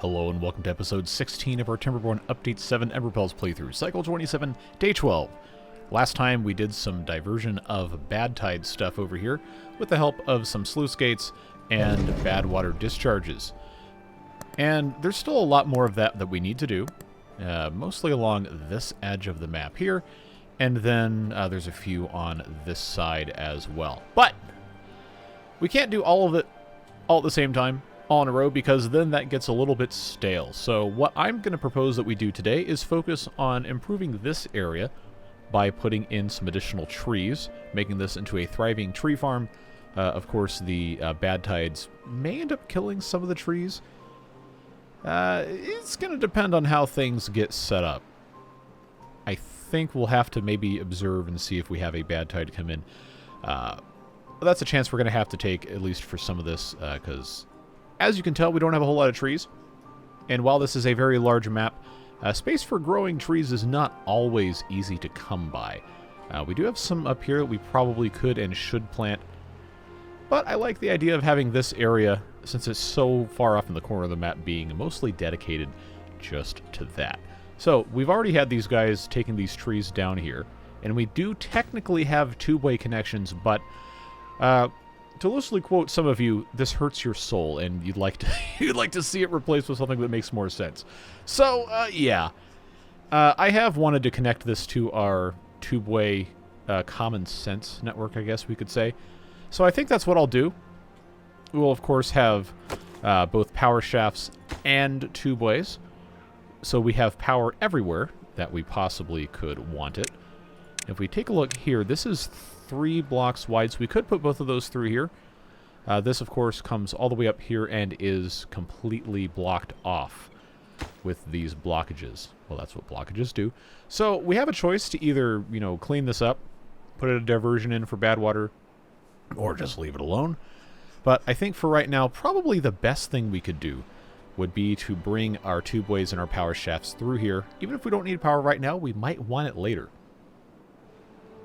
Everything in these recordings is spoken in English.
Hello and welcome to episode 16 of our Timberborn Update 7 Emberpelts playthrough, cycle 27, day 12. Last time we did some diversion of bad tide stuff over here with the help of some sluice gates and bad water discharges. And there's still a lot more of that we need to do, mostly along this edge of the map here, and then there's a few on this side as well. But we can't do all of it all at the same time, all in a row, because then that gets a little bit stale. So what I'm going to propose that we do today is focus on improving this area by putting in some additional trees, making this into a thriving tree farm. Of course, the bad tides may end up killing some of the trees. It's going to depend on how things get set up. I think we'll have to maybe observe and see if we have a bad tide come in. That's a chance we're going to have to take, at least for some of this, because as you can tell, we don't have a whole lot of trees. And while this is a very large map, space for growing trees is not always easy to come by. We do have some up here that we probably could and should plant. But I like the idea of having this area, since it's so far off in the corner of the map, being mostly dedicated just to that. So we've already had these guys taking these trees down here. And we do technically have tubeway connections, but to loosely quote some of you, this hurts your soul, and you'd like to see it replaced with something that makes more sense. So, yeah. I have wanted to connect this to our Tubeway common sense network, I guess we could say. So I think that's what I'll do. We will, of course, have both power shafts and tubeways. So we have power everywhere that we possibly could want it. If we take a look here, this is 3 blocks wide, so we could put both of those through here. This, of course, comes all the way up here and is completely blocked off with these blockages. Well, that's what blockages do. So we have a choice to either, clean this up, put a diversion in for bad water, or just leave it alone. But I think for right now, probably the best thing we could do would be to bring our tubeways and our power shafts through here. Even if we don't need power right now, we might want it later.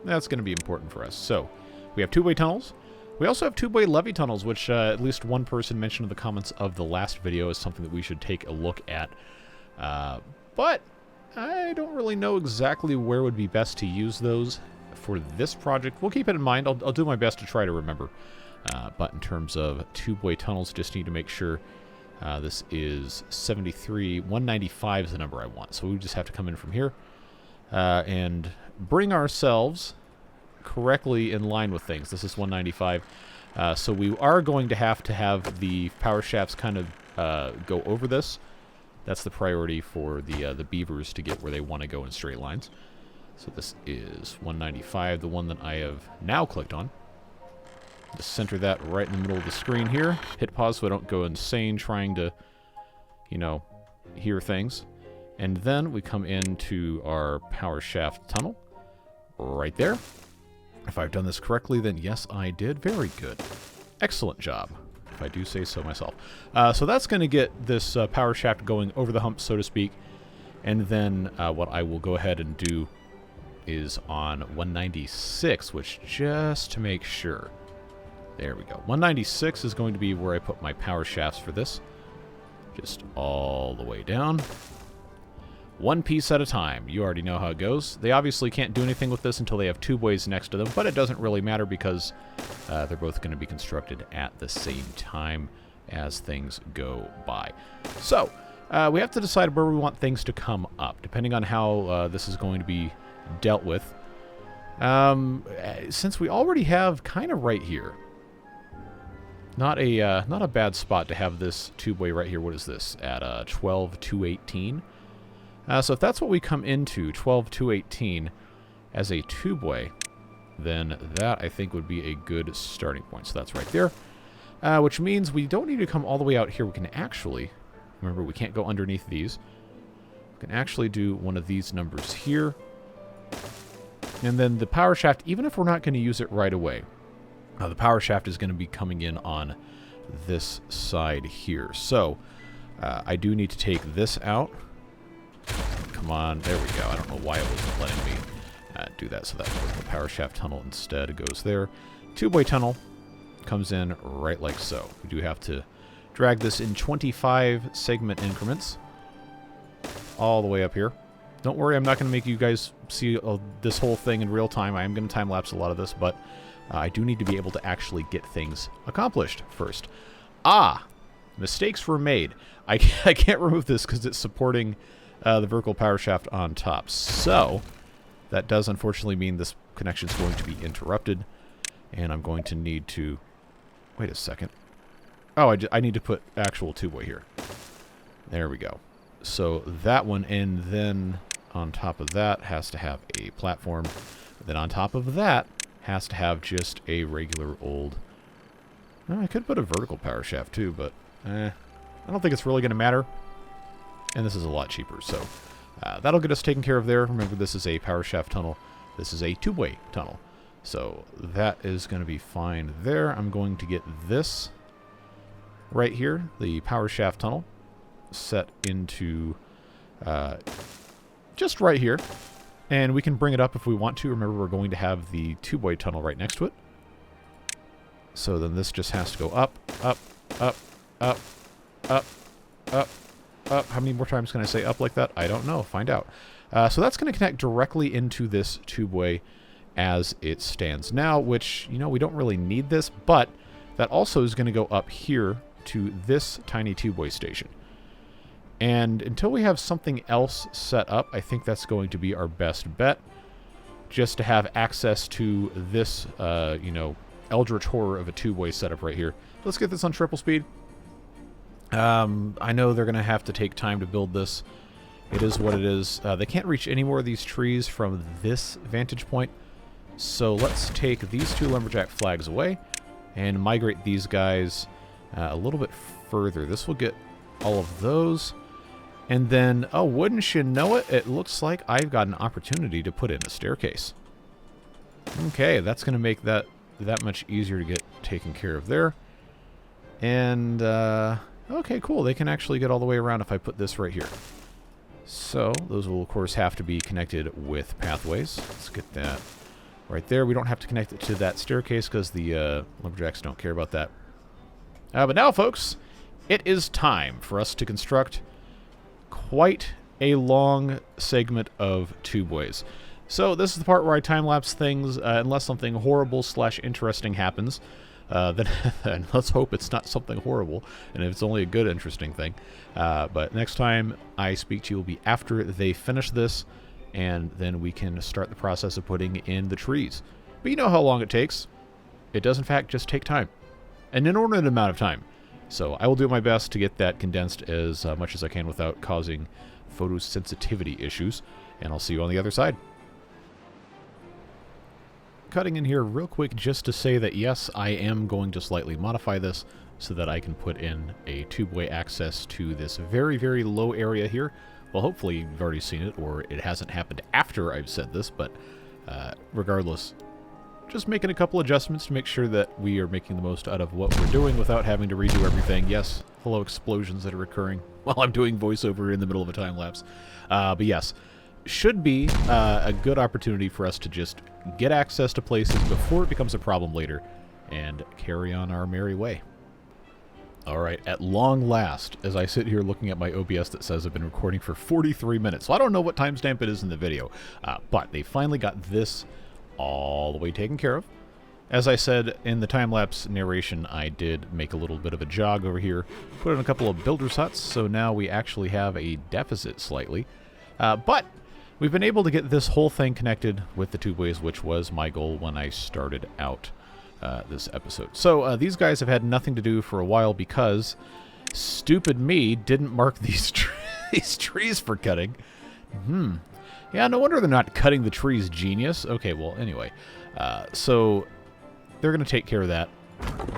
That's going to be important for us. So, we have tubeway tunnels. We also have tubeway levee tunnels, which at least one person mentioned in the comments of the last video is something that we should take a look at. But I don't really know exactly where would be best to use those for this project. We'll keep it in mind. I'll do my best to try to remember. But in terms of tubeway tunnels, just need to make sure this is 73. 195 is the number I want. So we just have to come in from here and bring ourselves correctly in line with things. This is 195. So we are going to have the power shafts kind of go over this. That's the priority for the Beavers to get where they want to go in straight lines. So this is 195, the one that I have now clicked on. Just center that right in the middle of the screen here. Hit pause so I don't go insane trying to, hear things. And then we come into our power shaft tunnel right there. If I've done this correctly, then yes, I did. Very good. Excellent job, if I do say so myself. So that's going to get this power shaft going over the hump, so to speak. And then what I will go ahead and do is on 196, which just to make sure. There we go. 196 is going to be where I put my power shafts for this. Just all the way down. One piece at a time. You already know how it goes. They obviously can't do anything with this until they have tubeways next to them, but it doesn't really matter because they're both going to be constructed at the same time as things go by. So, we have to decide where we want things to come up, depending on how this is going to be dealt with. Since we already have kind of right here, not a bad spot to have this tubeway right here. What is this? At 12,218. So if that's what we come into, 12,218, as a tubeway, then that, I think, would be a good starting point. So that's right there, which means we don't need to come all the way out here. We can actually, remember, we can't go underneath these. We can actually do one of these numbers here. And then the power shaft, even if we're not going to use it right away, the power shaft is going to be coming in on this side here. So I do need to take this out. Come on, there we go. I don't know why it wasn't letting me do that. So that the power shaft tunnel instead goes there. Tubeway tunnel comes in right like so. We do have to drag this in 25 segment increments all the way up here. Don't worry, I'm not going to make you guys see this whole thing in real time. I am going to time-lapse a lot of this, but I do need to be able to actually get things accomplished first. Mistakes were made. I can't remove this because it's supporting the vertical power shaft on top. So that does unfortunately mean this connection is going to be interrupted, and I'm going to need to... Wait a second. Oh, I need to put actual tubeway here. There we go. So that one, and then on top of that has to have a platform. Then on top of that has to have just a regular old... I could put a vertical power shaft too, but I don't think it's really going to matter. And this is a lot cheaper, so that'll get us taken care of there. Remember, this is a power shaft tunnel. This is a tubeway tunnel. So that is going to be fine there. I'm going to get this right here, the power shaft tunnel, set into just right here. And we can bring it up if we want to. Remember, we're going to have the tubeway tunnel right next to it. So then this just has to go up, up, up, up, up, up, up. How many more times can I say up like that? I don't know. Find out. So that's going to connect directly into this tubeway as it stands now, which, you know, we don't really need this, but that also is going to go up here to this tiny tubeway station. And until we have something else set up, I think that's going to be our best bet, just to have access to this, you know, eldritch horror of a tubeway setup right here. Let's get this on triple speed. I know they're going to have to take time to build this. It is what it is. They can't reach any more of these trees from this vantage point. So let's take these two lumberjack flags away and migrate these guys a little bit further. This will get all of those. And then, oh, wouldn't you know it, it looks like I've got an opportunity to put in a staircase. Okay, that's going to make that much easier to get taken care of there. And, okay, cool. They can actually get all the way around if I put this right here. So, those will, of course, have to be connected with pathways. Let's get that right there. We don't have to connect it to that staircase because the lumberjacks don't care about that. But now, folks, it is time for us to construct quite a long segment of tubeways. So this is the part where I time-lapse things unless something horrible / interesting happens. Then let's hope it's not something horrible, and if it's only a good, interesting thing. But next time I speak to you will be after they finish this, and then we can start the process of putting in the trees. But you know how long it takes. It does, in fact, just take time. An inordinate amount of time. So I will do my best to get that condensed as much as I can without causing photosensitivity issues, and I'll see you on the other side. Cutting in here real quick just to say that yes, I am going to slightly modify this so that I can put in a tubeway access to this very, very low area here. Well, hopefully you've already seen it, or it hasn't happened after I've said this, but regardless, just making a couple adjustments to make sure that we are making the most out of what we're doing without having to redo everything. Yes, hello explosions that are occurring while I'm doing voiceover in the middle of a time lapse. But yes, should be a good opportunity for us to just get access to places before it becomes a problem later and carry on our merry way. Alright, at long last, as I sit here looking at my OBS that says I've been recording for 43 minutes, so I don't know what timestamp it is in the video, but they finally got this all the way taken care of. As I said in the time-lapse narration, I did make a little bit of a jog over here, put in a couple of builder's huts, so now we actually have a deficit slightly. But we've been able to get this whole thing connected with the tubeways, which was my goal when I started out this episode. So these guys have had nothing to do for a while because stupid me didn't mark these trees for cutting. Yeah, no wonder they're not cutting the trees, genius. Okay, well, anyway. So they're going to take care of that.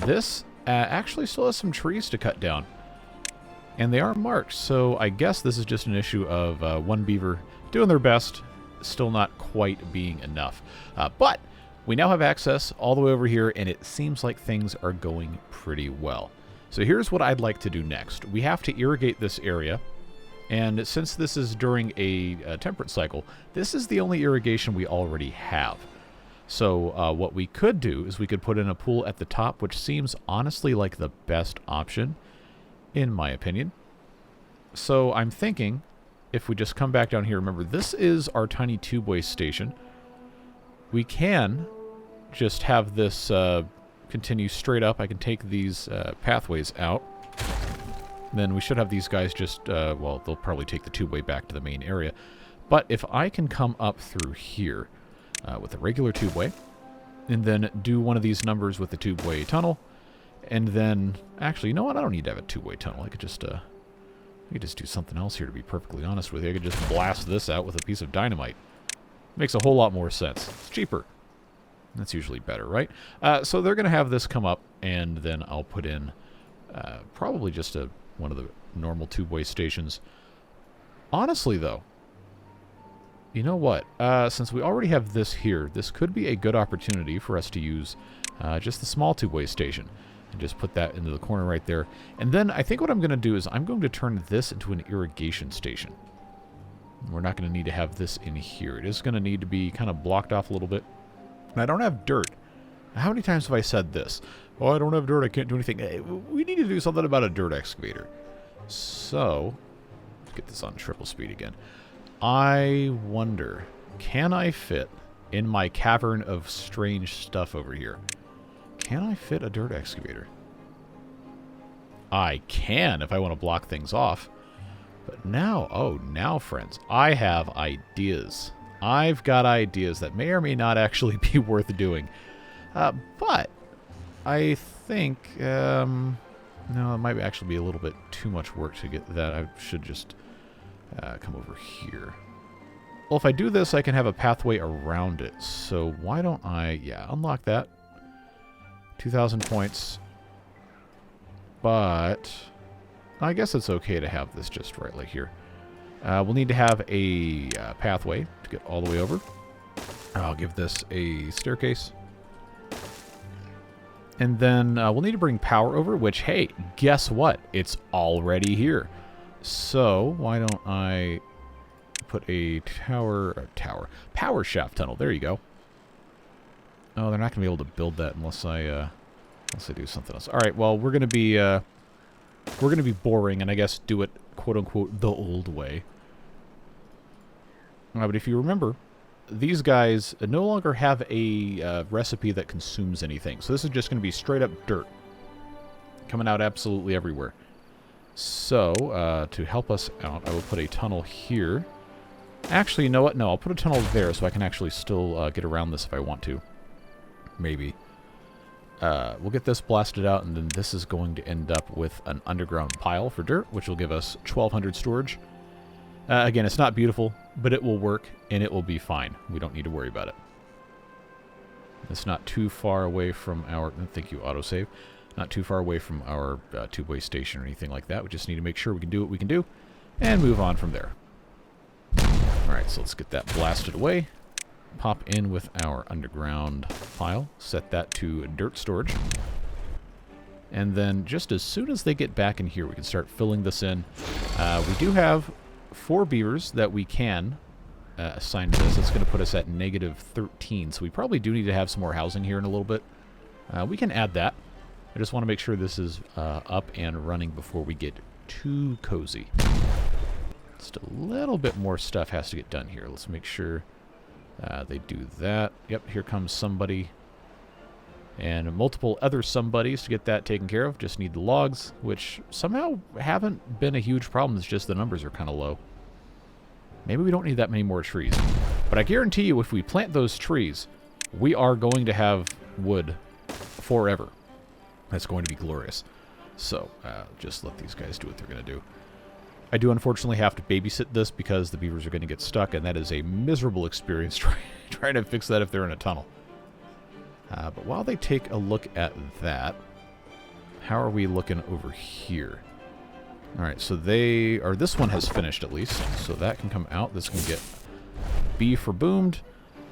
This actually still has some trees to cut down. And they are marked, so I guess this is just an issue of one beaver doing their best, still not quite being enough. But we now have access all the way over here, and it seems like things are going pretty well. So here's what I'd like to do next. We have to irrigate this area. And since this is during a temperate cycle, this is the only irrigation we already have. So what we could do is we could put in a pool at the top, which seems honestly like the best option. in my opinion. So I'm thinking, if we just come back down here, remember, this is our tiny tubeway station. We can just have this continue straight up. I can take these pathways out. Then we should have these guys just, well, they'll probably take the tubeway back to the main area. But if I can come up through here with a regular tubeway, and then do one of these numbers with the tubeway tunnel, and then, actually, you know what? I don't need to have a two-way tunnel. I could just do something else here, to be perfectly honest with you. I could just blast this out with a piece of dynamite. Makes a whole lot more sense. It's cheaper. That's usually better, right? So they're going to have this come up, and then I'll put in probably just one of the normal tubeway stations. Honestly, though, you know what? Since we already have this here, this could be a good opportunity for us to use just the small tubeway station. And just put that into the corner right there. And then I think what I'm going to do is I'm going to turn this into an irrigation station. We're not going to need to have this in here. It is going to need to be kind of blocked off a little bit. And I don't have dirt. How many times have I said this? Oh, I don't have dirt. I can't do anything. Hey, we need to do something about a dirt excavator. So, let's get this on triple speed again. I wonder, can I fit in my cavern of strange stuff over here? Can I fit a dirt excavator? I can if I want to block things off. But now, oh, now, friends, I have ideas. I've got ideas that may or may not actually be worth doing. But I think, no, it might actually be a little bit too much work to get that. I should just come over here. Well, if I do this, I can have a pathway around it. So why don't I, yeah, unlock that. 2,000 points. But I guess it's okay to have this just right like here. We'll need to have a pathway to get all the way over. I'll give this a staircase. And then we'll need to bring power over, which, hey, guess what? It's already here. So why don't I put a power shaft tunnel. There you go. Oh, they're not going to be able to build that unless I do something else. All right, well, we're going to be boring and I guess do it quote unquote the old way. But if you remember, these guys no longer have a recipe that consumes anything. So this is just going to be straight up dirt coming out absolutely everywhere. So to help us out, I will put a tunnel here. Actually, you know what? No, I'll put a tunnel there so I can actually still get around this if I want to. Maybe. We'll get this blasted out, and then this is going to end up with an underground pile for dirt, which will give us 1,200 storage. Again, it's not beautiful, but it will work, and it will be fine. We don't need to worry about it. It's not too far away from our... Thank you, autosave. Not too far away from our tubeway station or anything like that. We just need to make sure we can do what we can do, and move on from there. Alright, so let's get that blasted away. Pop in with our underground pile. Set that to dirt storage. And then just as soon as they get back in here, we can start filling this in. We do have 4 beavers that we can assign to this. It's going to put us at -13, so we probably do need to have some more housing here in a little bit. We can add that. I just want to make sure this is up and running before we get too cozy. Just a little bit more stuff has to get done here. Let's make sure they do that. Yep, here comes somebody. And multiple other somebodies to get that taken care of. Just need the logs, which somehow haven't been a huge problem. It's just the numbers are kind of low. Maybe we don't need that many more trees. But I guarantee you, if we plant those trees, we are going to have wood forever. That's going to be glorious. So, just let these guys do what they're going to do. I do unfortunately have to babysit this because the beavers are going to get stuck, and that is a miserable experience trying to fix that if they're in a tunnel. But while they take a look at that, how are we looking over here? Alright, so this one has finished at least, so that can come out. This can get B for boomed,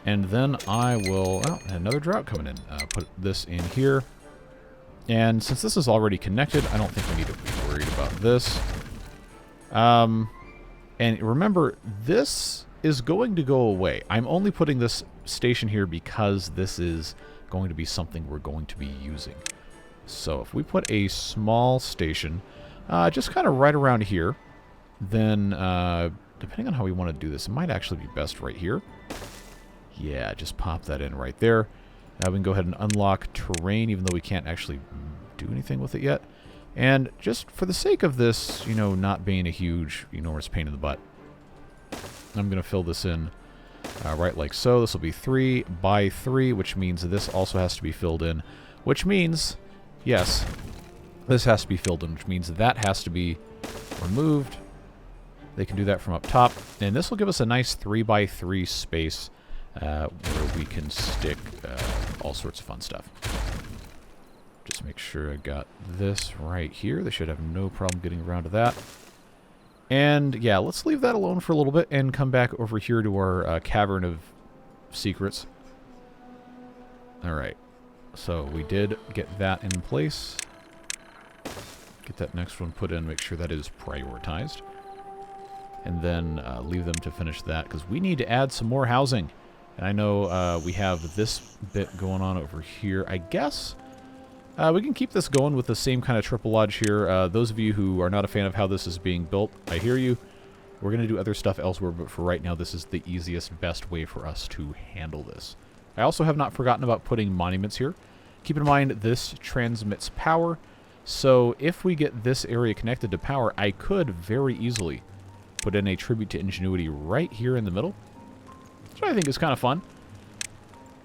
and then I will, oh, another drought coming in. Put this in here. And since this is already connected, I don't think we need to be worried about this. And remember, this is going to go away. I'm only putting this station here because this is going to be something we're going to be using. So if we put a small station, just kind of right around here. Then, depending on how we want to do this, it might actually be best right here. Yeah, just pop that in right there. We can go ahead and unlock terrain, even though we can't actually do anything with it yet. And just for the sake of this, you know, not being a huge, enormous pain in the butt, I'm going to fill this in right like so. This will be 3 by 3, which means this also has to be filled in, which means, yes, this has to be filled in, which means that has to be removed. They can do that from up top, and this will give us a nice 3 by 3 space where we can stick all sorts of fun stuff. Just make sure I got this right here. They should have no problem getting around to that. And yeah, let's leave that alone for a little bit and come back over here to our cavern of secrets. Alright, so we did get that in place. Get that next one put in, make sure that is prioritized. And then leave them to finish that, because we need to add some more housing. And I know we have this bit going on over here. I guess we can keep this going with the same kind of triple lodge here. Those of you who are not a fan of how this is being built, I hear you. We're going to do other stuff elsewhere, but for right now, this is the easiest, best way for us to handle this. I also have not forgotten about putting monuments here. Keep in mind, this transmits power. So if we get this area connected to power, I could very easily put in a tribute to ingenuity right here in the middle, which I think is kind of fun.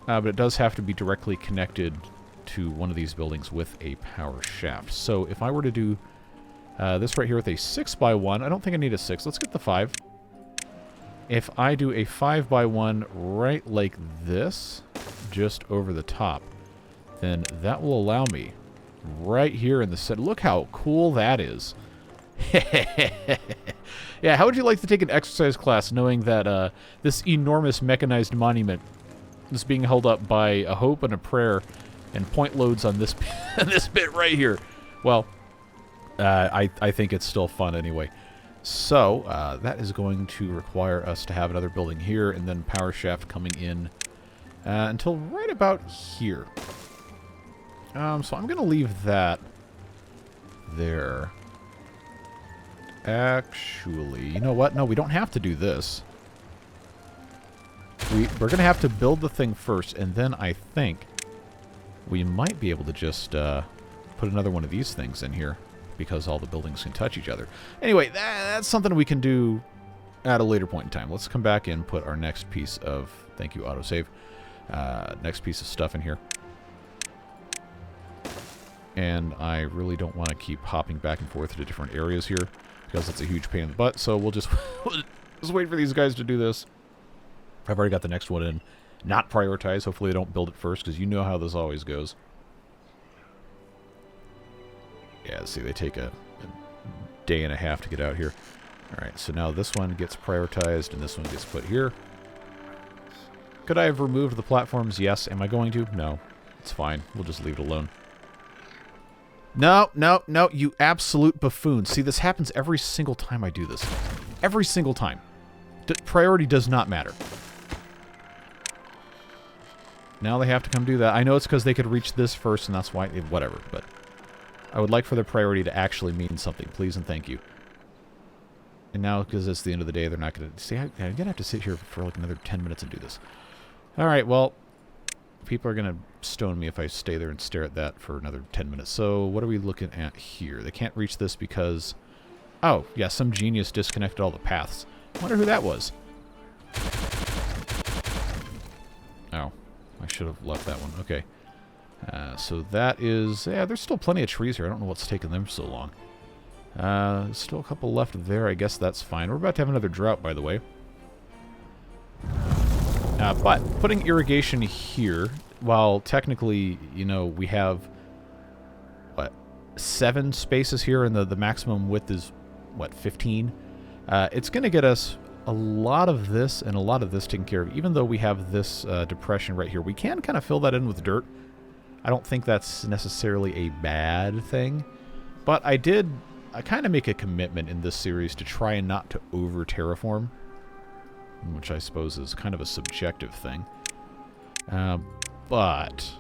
But it does have to be directly connected to one of these buildings with a power shaft. So if I were to do this right here with a 6 by 1, I don't think I need a 6. Let's get the 5. If I do a 5 by 1 right like this, just over the top, then that will allow me right here in the set. Look how cool that is. Yeah, how would you like to take an exercise class knowing that this enormous mechanized monument is being held up by a hope and a prayer and point loads on this this bit right here? Well, I think it's still fun anyway. So that is going to require us to have another building here and then power shaft coming in until right about here. So I'm going to leave that there. Actually, you know what? No, we don't have to do this. We're going to have to build the thing first, and then I think we might be able to just put another one of these things in here, because all the buildings can touch each other. Anyway, that's something we can do at a later point in time. Let's come back and put our next piece of, thank you, autosave, next piece of stuff in here. And I really don't want to keep hopping back and forth to different areas here, because it's a huge pain in the butt, so we'll just, just wait for these guys to do this. I've already got the next one in. Not prioritized. Hopefully they don't build it first, because you know how this always goes. Yeah, see, they take a day and a half to get out here. Alright, so now this one gets prioritized, and this one gets put here. Could I have removed the platforms? Yes. Am I going to? No. It's fine. We'll just leave it alone. No, no, no, you absolute buffoon. See, this happens every single time I do this. Every single time. Priority does not matter. Now they have to come do that. I know it's because they could reach this first, and that's why... Whatever, but... I would like for their priority to actually mean something. Please and thank you. And now, because it's the end of the day, they're not going to... See, I'm going to have to sit here for like another 10 minutes and do this. Alright, well... People are going to stone me if I stay there and stare at that for another 10 minutes. So what are we looking at here? They can't reach this because... Oh, yeah, some genius disconnected all the paths. I wonder who that was. Oh, I should have left that one. Okay. So that is... Yeah, there's still plenty of trees here. I don't know what's taking them so long. Still a couple left there. I guess that's fine. We're about to have another drought, by the way. But putting irrigation here, while technically, you know, we have, what, 7 spaces here, and the maximum width is, what, 15? It's going to get us a lot of this and a lot of this taken care of. Even though we have this depression right here, we can kind of fill that in with dirt. I don't think that's necessarily a bad thing. But I kind of make a commitment in this series to try and not to over-terraform, which I suppose is kind of a subjective thing. But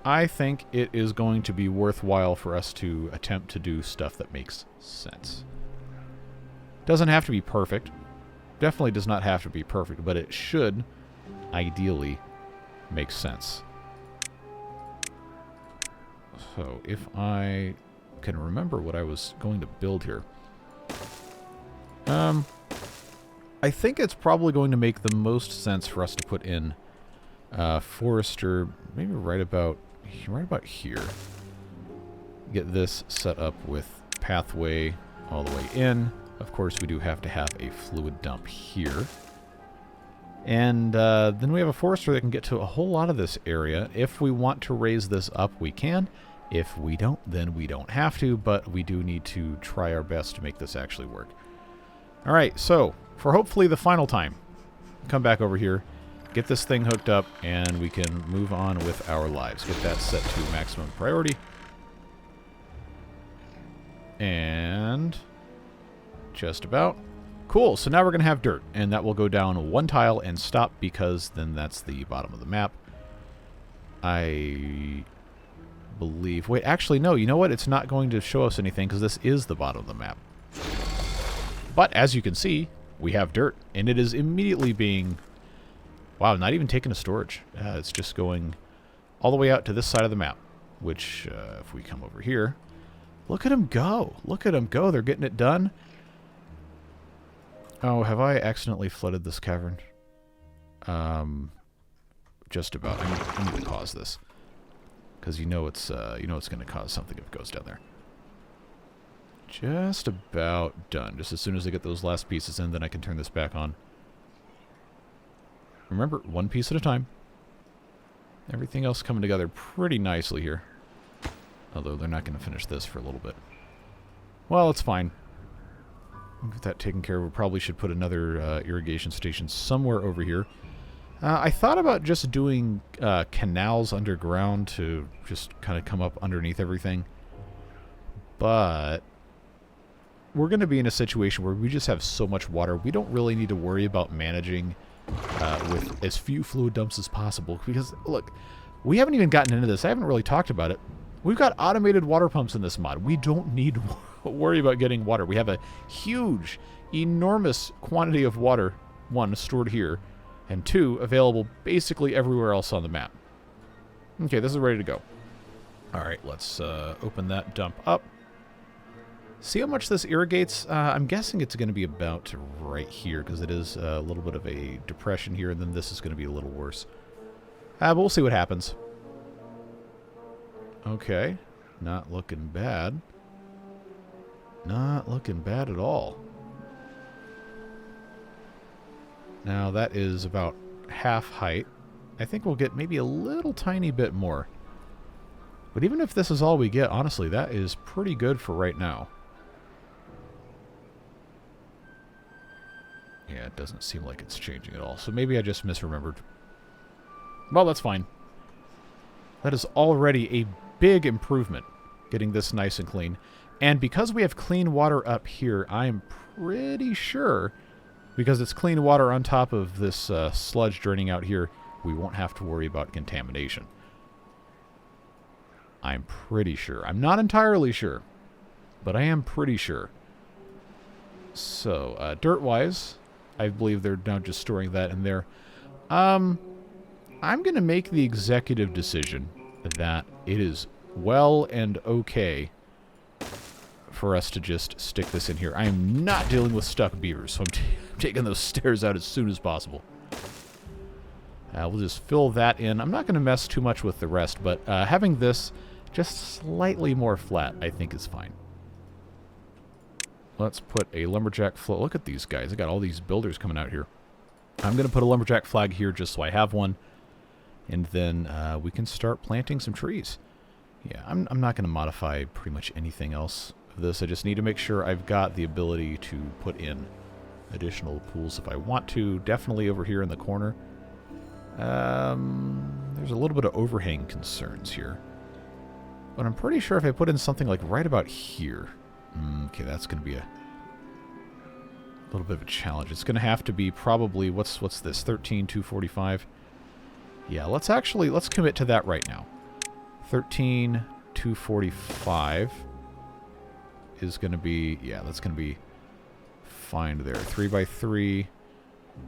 I think it is going to be worthwhile for us to attempt to do stuff that makes sense. Doesn't have to be perfect. Definitely does not have to be perfect, but it should, ideally, make sense. So, if I can remember what I was going to build here. I think it's probably going to make the most sense for us to put in Forester, maybe right about here. Get this set up with pathway all the way in. Of course, we do have to have a fluid dump here. And then we have a forester that can get to a whole lot of this area. If we want to raise this up, we can. If we don't, then we don't have to, but we do need to try our best to make this actually work. All right, so for hopefully the final time, come back over here, get this thing hooked up, and we can move on with our lives. Get that set to maximum priority. And just about. Cool, so now we're going to have dirt, and that will go down one tile and stop, because then that's the bottom of the map. I believe... Wait, actually, no, you know what? It's not going to show us anything, because this is the bottom of the map. But, as you can see, we have dirt, and it is immediately being... Wow, not even taking a storage. It's just going all the way out to this side of the map, which, if we come over here... Look at them go! Look at them go! They're getting it done. Oh, have I accidentally flooded this cavern? Just about. I need to pause this, because you know it's going to cause something if it goes down there. Just about done. Just as soon as I get those last pieces in, then I can turn this back on. Remember, one piece at a time. Everything else coming together pretty nicely here. Although they're not going to finish this for a little bit. Well, it's fine. Get that taken care of. We probably should put another irrigation station somewhere over here. I thought about just doing canals underground to just kind of come up underneath everything. But we're going to be in a situation where we just have so much water. We don't really need to worry about managing with as few fluid dumps as possible. Because, look, we haven't even gotten into this. I haven't really talked about it. We've got automated water pumps in this mod. We don't need to worry about getting water. We have a huge, enormous quantity of water, one, stored here, and two, available basically everywhere else on the map. Okay, this is ready to go. All right, let's open that dump up. See how much this irrigates? I'm guessing it's going to be about right here, because it is a little bit of a depression here, and then this is going to be a little worse. But we'll see what happens. Okay, not looking bad. Not looking bad at all. Now that is about half height. I think we'll get maybe a little tiny bit more. But even if this is all we get, honestly, that is pretty good for right now. Yeah, it doesn't seem like it's changing at all. So maybe I just misremembered. Well, that's fine. That is already a big improvement, getting this nice and clean. And because we have clean water up here, I'm pretty sure, because it's clean water on top of this sludge draining out here, we won't have to worry about contamination. I'm pretty sure. I'm not entirely sure, but I am pretty sure. So, dirt-wise, I believe they're now just storing that in there. I'm going to make the executive decision that it is well and okay for us to just stick this in here. I am not dealing with stuck beavers, so I'm taking those stairs out as soon as possible. We'll just fill that in. I'm not going to mess too much with the rest, but having this just slightly more flat, I think is fine. Let's put a lumberjack flag. Look at these guys. I got all these builders coming out here. I'm going to put a lumberjack flag here just so I have one. And then we can start planting some trees. Yeah, I'm not going to modify pretty much anything else of this. I just need to make sure I've got the ability to put in additional pools if I want to. Definitely over here in the corner. There's a little bit of overhang concerns here. But I'm pretty sure if I put in something like right about here... okay, that's going to be a little bit of a challenge. It's going to have to be probably... What's this? 13,245? Yeah, let's commit to that right now. 13,245 is going to be, yeah, that's going to be fine there. 3x3.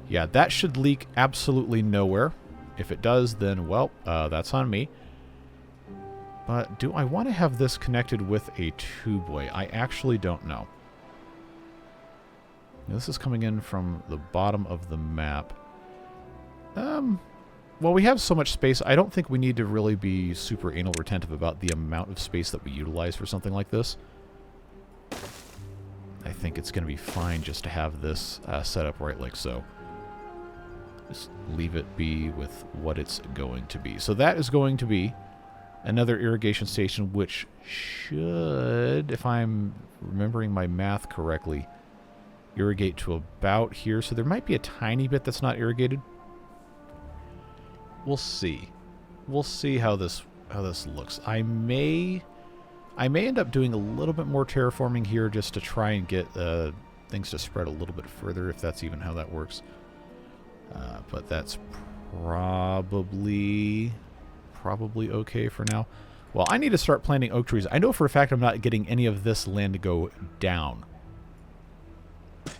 Yeah, that should leak absolutely nowhere. If it does, then, well, that's on me. But do I want to have this connected with a tubeway? I actually don't know. This is coming in from the bottom of the map. Well, we have so much space, I don't think we need to really be super anal retentive about the amount of space that we utilize for something like this. I think it's going to be fine just to have this set up right like so. Just leave it be with what it's going to be. So that is going to be another irrigation station, which should, if I'm remembering my math correctly, irrigate to about here. So there might be a tiny bit that's not irrigated. We'll see. We'll see how this looks. I may end up doing a little bit more terraforming here just to try and get things to spread a little bit further, if that's even how that works. But that's probably okay for now. Well, I need to start planting oak trees. I know for a fact I'm not getting any of this land to go down.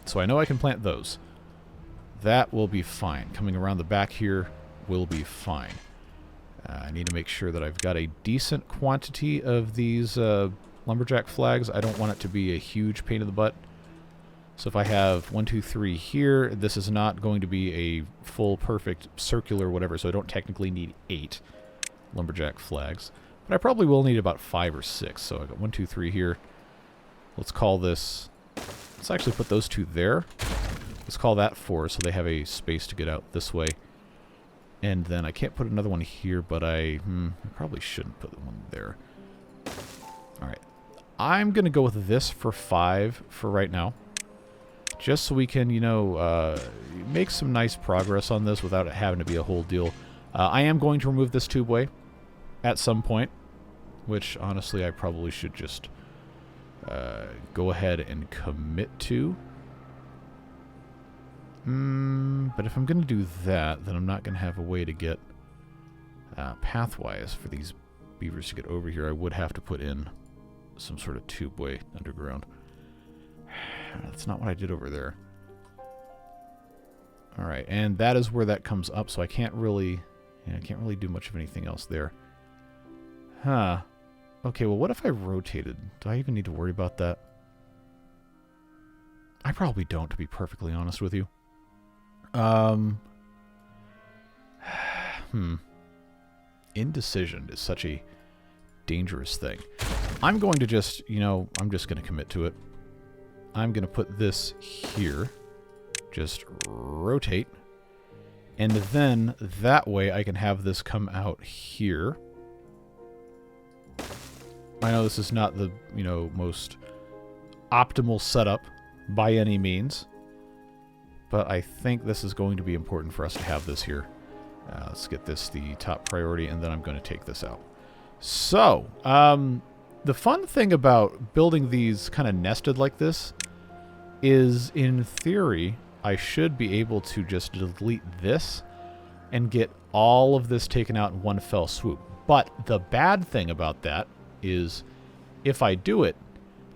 So I know I can plant those. That will be fine. Coming around the back here will be fine. I need to make sure that I've got a decent quantity of these lumberjack flags. I don't want it to be a huge pain in the butt. So if I have 1, 2, 3 here, this is not going to be a full, perfect, circular whatever, so I don't technically need 8 lumberjack flags. But I probably will need about 5 or 6. So I got 1, 2, 3 here. Let's call this... Let's actually put those 2 there. Let's call that 4, so they have a space to get out this way. And then I can't put another one here, but I probably shouldn't put one there. Alright. I'm going to go with this for 5 for right now. Just so we can, you know, make some nice progress on this without it having to be a whole deal. I am going to remove this tubeway at some point, which honestly I probably should just go ahead and commit to. But if I'm going to do that, then I'm not going to have a way to get pathwise for these beavers to get over here. I would have to put in some sort of tubeway underground. That's not what I did over there. Alright, and that is where that comes up, so I can't really do much of anything else there. Huh. Okay, well, what if I rotated? Do I even need to worry about that? I probably don't, to be perfectly honest with you. Indecision is such a dangerous thing. I'm going to just, you know, I'm just going to commit to it. I'm going to put this here. Just rotate. And then that way I can have this come out here. I know this is not the, you know, most optimal setup by any means. But I think this is going to be important for us to have this here. Let's get this the top priority, and then I'm going to take this out. So, the fun thing about building these kind of nested like this is, in theory, I should be able to just delete this and get all of this taken out in one fell swoop. But the bad thing about that is, if I do it,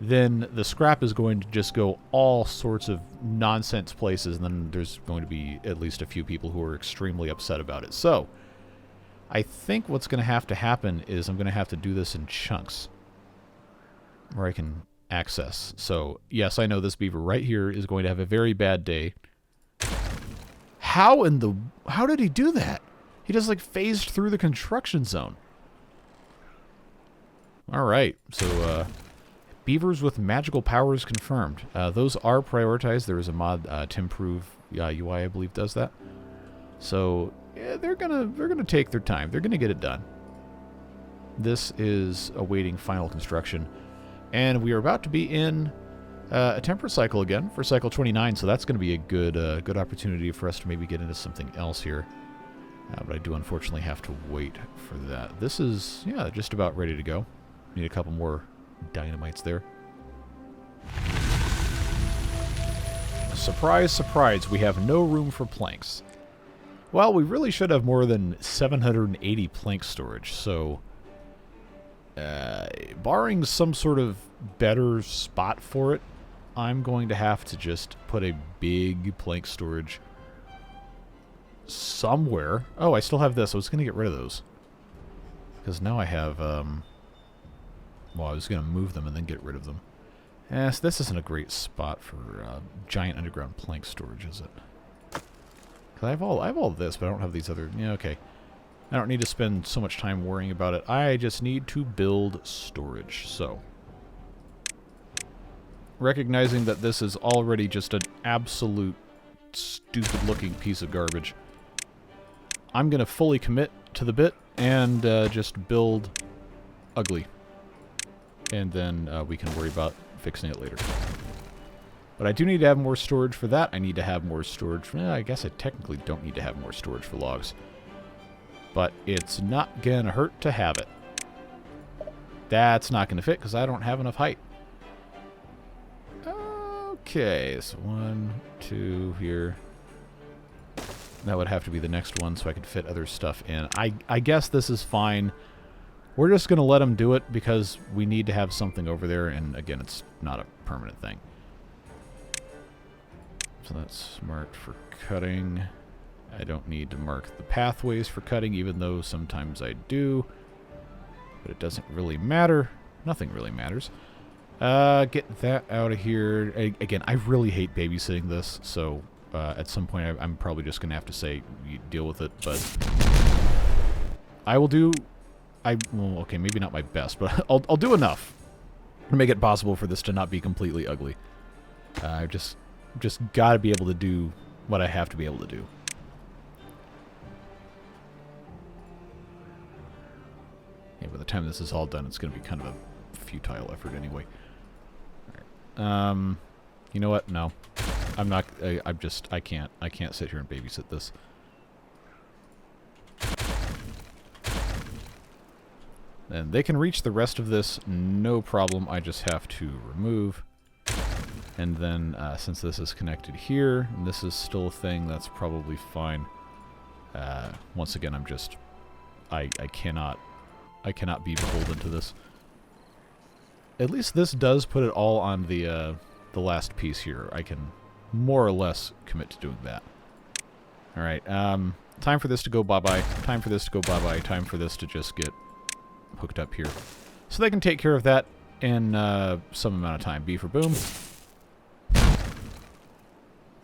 then the scrap is going to just go all sorts of nonsense places, and then there's going to be at least a few people who are extremely upset about it. So, I think what's going to have to happen is I'm going to have to do this in chunks where I can access. So, yes, I know this beaver right here is going to have a very bad day. How did he do that? He just, like, phased through the construction zone. Alright, so, beavers with magical powers confirmed. Those are prioritized. There is a mod, TimprUi, UI, I believe, does that. So, yeah, they're gonna take their time. They're gonna get it done. This is awaiting final construction. And we are about to be in a temperate cycle again for cycle 29, so that's going to be a good opportunity for us to maybe get into something else here. But I do unfortunately have to wait for that. This is, yeah, just about ready to go. Need a couple more dynamites there. Surprise, surprise, we have no room for planks. Well, we really should have more than 780 plank storage, so Barring some sort of better spot for it, I'm going to have to just put a big plank storage somewhere. Oh, I still have this. I was going to get rid of those. Because now I have, well, I was going to move them and then get rid of them. So this isn't a great spot for giant underground plank storage, is it? Because I have all this, but I don't have these other... Yeah, okay. I don't need to spend so much time worrying about it. I just need to build storage. So, recognizing that this is already just an absolute stupid-looking piece of garbage, I'm going to fully commit to the bit and just build ugly. And then we can worry about fixing it later. But I do need to have more storage for that. I need to have more storage for... I guess I technically don't need to have more storage for logs. But it's not going to hurt to have it. That's not going to fit because I don't have enough height. Okay, so 1, 2 here. That would have to be the next one so I could fit other stuff in. I guess this is fine. We're just going to let them do it because we need to have something over there. And again, it's not a permanent thing. So that's marked for cutting. I don't need to mark the pathways for cutting, even though sometimes I do. But it doesn't really matter. Nothing really matters. Get that out of here. Again, I really hate babysitting this, so at some point I'm probably just going to have to say, you deal with it, but I will do... well, okay, maybe not my best, but I'll do enough to make it possible for this to not be completely ugly. I've just got to be able to do what I have to be able to do. Yeah, by the time this is all done, it's going to be kind of a futile effort anyway. All right. You know what? No. I'm not... I can't sit here and babysit this. And they can reach the rest of this, no problem. I just have to remove. And then, since this is connected here, and this is still a thing, that's probably fine. Once again, I'm just... I cannot be beholden to this. At least this does put it all on the last piece here. I can more or less commit to doing that. Alright, time for this to go bye-bye. Time for this to go bye-bye. Time for this to just get hooked up here. So they can take care of that in some amount of time. B for boom.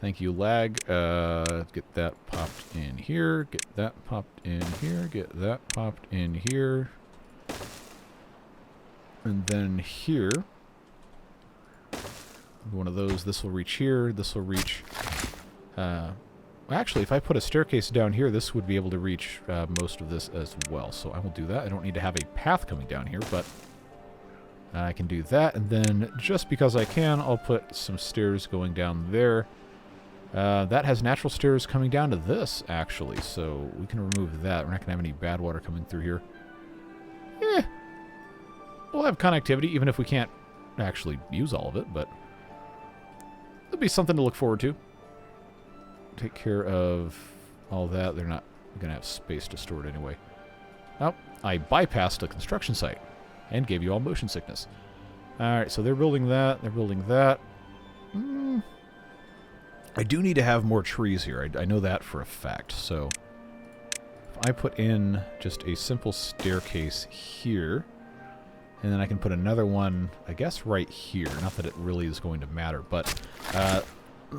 Thank you, lag. Get that popped in here. Get that popped in here. Get that popped in here. And then here. One of those. This will reach here. This will reach... actually, if I put a staircase down here, this would be able to reach most of this as well. So I will do that. I don't need to have a path coming down here, but I can do that. And then, just because I can, I'll put some stairs going down there. That has natural stairs coming down to this, actually. So we can remove that. We're not going to have any bad water coming through here. We'll have connectivity, even if we can't actually use all of it, but it'll be something to look forward to. Take care of all that. They're not going to have space to store it anyway. Oh, I bypassed a construction site and gave you all motion sickness. Alright, so they're building that. They're building that. I do need to have more trees here. I know that for a fact. So if I put in just a simple staircase here, and then I can put another one, I guess, right here. Not that it really is going to matter, but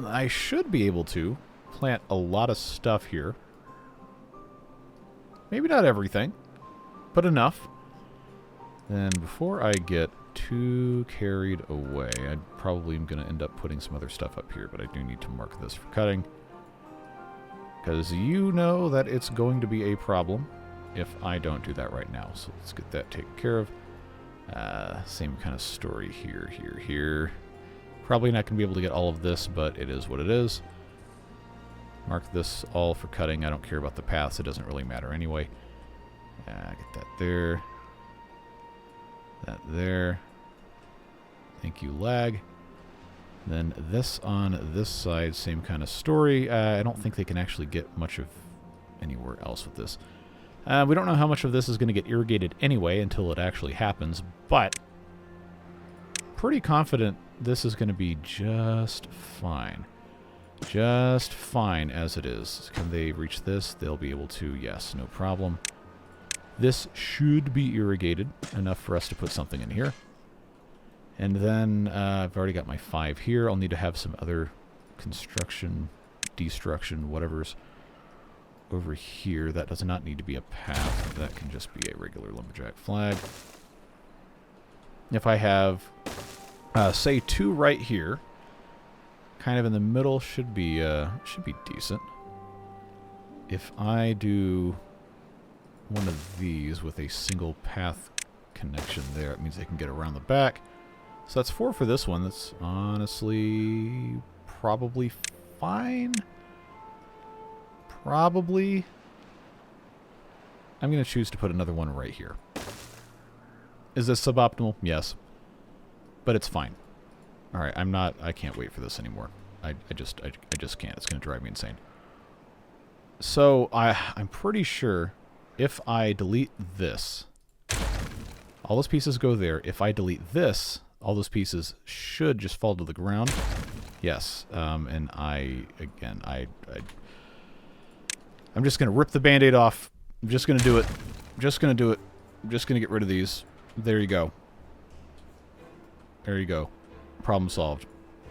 I should be able to plant a lot of stuff here. Maybe not everything, but enough. And before I get too carried away, I probably am going to end up putting some other stuff up here, but I do need to mark this for cutting. Because you know that it's going to be a problem if I don't do that right now. So let's get that taken care of. Same kind of story here, here. Probably not going to be able to get all of this, but it is what it is. Mark this all for cutting. I don't care about the paths. It doesn't really matter anyway. Get that there. That there. Thank you, lag. Then this on this side, same kind of story. I don't think they can actually get much of anywhere else with this. We don't know how much of this is going to get irrigated anyway until it actually happens, but pretty confident this is going to be just fine. Just fine as it is. Can they reach this? They'll be able to, yes, no problem. This should be irrigated enough for us to put something in here. And then I've already got my 5 here. I'll need to have some other construction, destruction, whatever's over here. That does not need to be a path. That can just be a regular lumberjack flag. If I have, say, 2 right here, kind of in the middle, should be decent. If I do one of these with a single path connection there, it means they can get around the back. So that's 4 for this one. That's honestly probably fine. Probably. I'm going to choose to put another one right here. Is this suboptimal? Yes. But it's fine. Alright, I can't wait for this anymore. I just can't. It's going to drive me insane. So, I'm pretty sure if I delete this, all those pieces go there. If I delete this, all those pieces should just fall to the ground. Yes, and I'm just going to rip the Band-Aid off. I'm just going to do it. I'm just going to do it. I'm just going to get rid of these. There you go. There you go. Problem solved.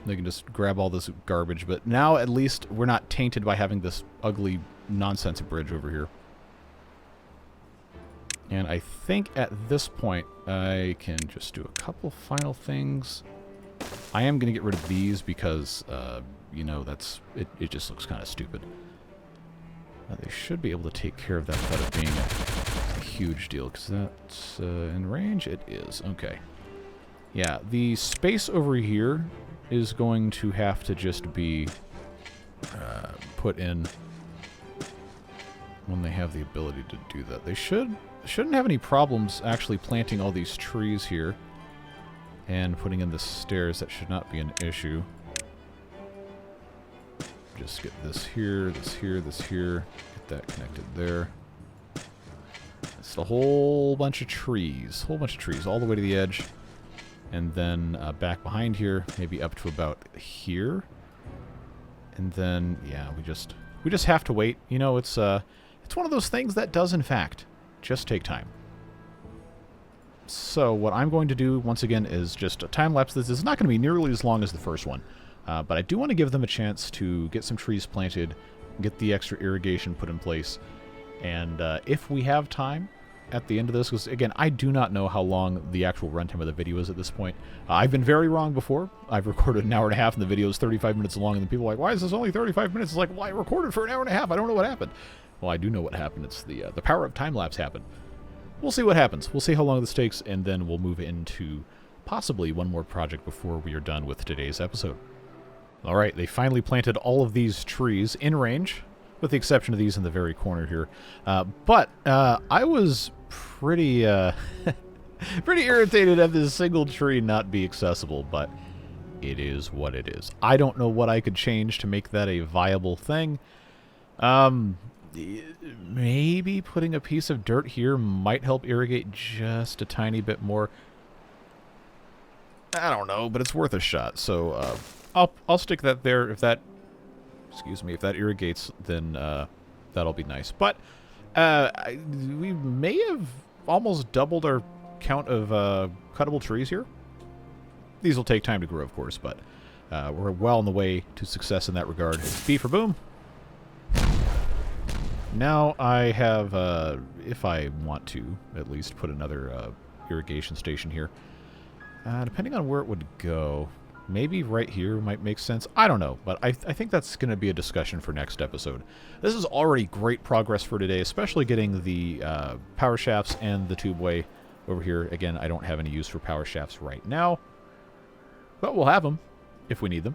They can just grab all this garbage, but now at least we're not tainted by having this ugly nonsense bridge over here. And I think at this point I can just do a couple final things. I am going to get rid of these because, you know, it just looks kind of stupid. They should be able to take care of that without it being a huge deal, because that's in range. It is. Okay. Yeah, the space over here is going to have to just be put in when they have the ability to do that. They shouldn't have any problems actually planting all these trees here and putting in the stairs. That should not be an issue. Just get this here, this here, this here. Get that connected there. It's a whole bunch of trees. Whole bunch of trees all the way to the edge. And then back behind here, maybe up to about here. And then, yeah, we just have to wait. You know, it's one of those things that does, in fact, just take time. So what I'm going to do, once again, is just a time-lapse. This is not going to be nearly as long as the first one. But I do want to give them a chance to get some trees planted, get the extra irrigation put in place. And if we have time at the end of this, because, again, I do not know how long the actual runtime of the video is at this point. I've been very wrong before. I've recorded an hour and a half, and the video is 35 minutes long, and then people are like, why is this only 35 minutes? It's like, well, I recorded for an hour and a half. I don't know what happened. Well, I do know what happened. It's the power of time-lapse happened. We'll see what happens. We'll see how long this takes, and then we'll move into possibly one more project before we are done with today's episode. All right, they finally planted all of these trees in range, with the exception of these in the very corner here. But I was pretty pretty irritated at this single tree not be accessible, but it is what it is. I don't know what I could change to make that a viable thing. Maybe putting a piece of dirt here might help irrigate just a tiny bit more. I don't know, but it's worth a shot. So I'll stick that there. If that, excuse me, if that irrigates, then that'll be nice. But we may have almost doubled our count of cuttable trees here. These will take time to grow, of course, but we're well on the way to success in that regard. B for boom. Now I have, if I want to, at least put another irrigation station here. Depending on where it would go, maybe right here might make sense. I don't know, but I think that's going to be a discussion for next episode. This is already great progress for today, especially getting the power shafts and the tubeway over here. Again, I don't have any use for power shafts right now, but we'll have them if we need them.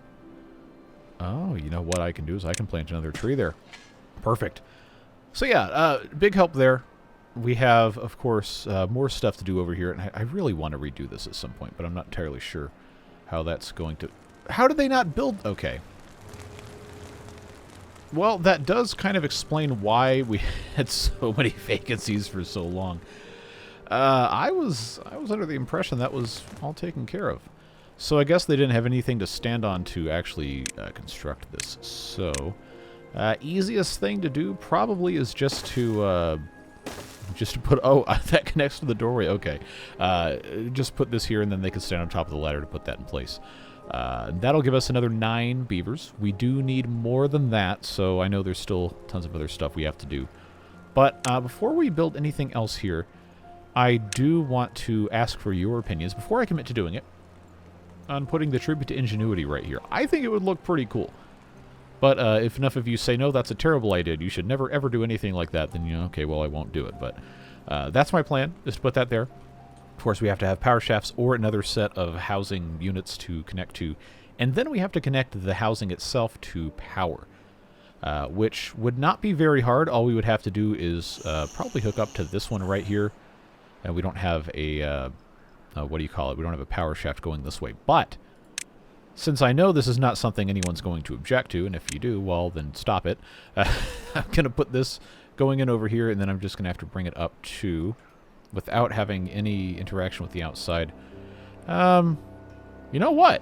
Oh, you know what I can do is I can plant another tree there. Perfect. So yeah, big help there. We have, of course, more stuff to do over here, and I really want to redo this at some point, but I'm not entirely sure how that's going to... How did they not build... Okay. Well, that does kind of explain why we had so many vacancies for so long. I was under the impression that was all taken care of. So I guess they didn't have anything to stand on to actually construct this. So, easiest thing to do probably is just to put... Oh, that connects to the doorway. Okay. Just put this here, and then they can stand on top of the ladder to put that in place. That'll give us another 9 beavers. We do need more than that, so I know there's still tons of other stuff we have to do. But before we build anything else here, I do want to ask for your opinions, before I commit to doing it, on putting the tribute to ingenuity right here. I think it would look pretty cool. But if enough of you say, no, that's a terrible idea, you should never ever do anything like that, then, you know, okay, well, I won't do it. But that's my plan, is to put that there. Of course, we have to have power shafts or another set of housing units to connect to. And then we have to connect the housing itself to power, which would not be very hard. All we would have to do is probably hook up to this one right here. And we don't have a... what do you call it? We don't have a power shaft going this way. But since I know this is not something anyone's going to object to, and if you do, well, then stop it. I'm going to put this going in over here, and then I'm just going to have to bring it up to, without having any interaction with the outside. You know what?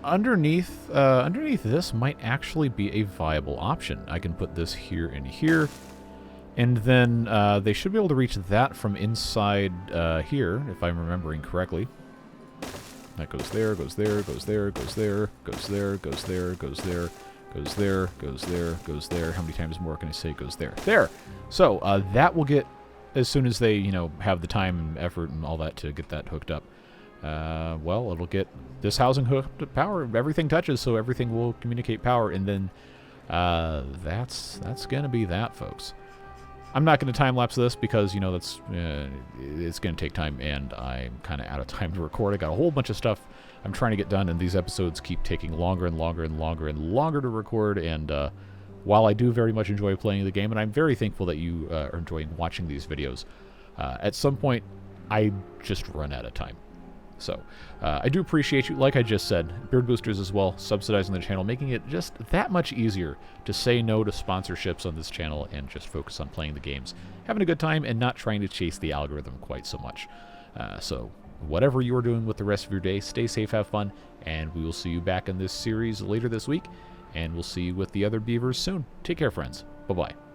Underneath this might actually be a viable option. I can put this here and here. And then they should be able to reach that from inside here, if I'm remembering correctly. That goes there, goes there, goes there, goes there, goes there, goes there, goes there, goes there, goes there, goes there. How many times more can I say goes there? There! So that will get, as soon as they, you know, have the time and effort and all that to get that hooked up. Well, it'll get this housing hooked to power. Everything touches, so everything will communicate power. And then that's going to be that, folks. I'm not going to time-lapse this because, you know, that's it's going to take time, and I'm kind of out of time to record. I got a whole bunch of stuff I'm trying to get done, and these episodes keep taking longer and longer and longer and longer to record, and while I do very much enjoy playing the game, and I'm very thankful that you are enjoying watching these videos, at some point, I just run out of time. So, I do appreciate you, like I just said, Beard Boosters as well, subsidizing the channel, making it just that much easier to say no to sponsorships on this channel and just focus on playing the games, having a good time, and not trying to chase the algorithm quite so much. So, whatever you are doing with the rest of your day, stay safe, have fun, and we will see you back in this series later this week, and we'll see you with the other beavers soon. Take care, friends. Bye-bye.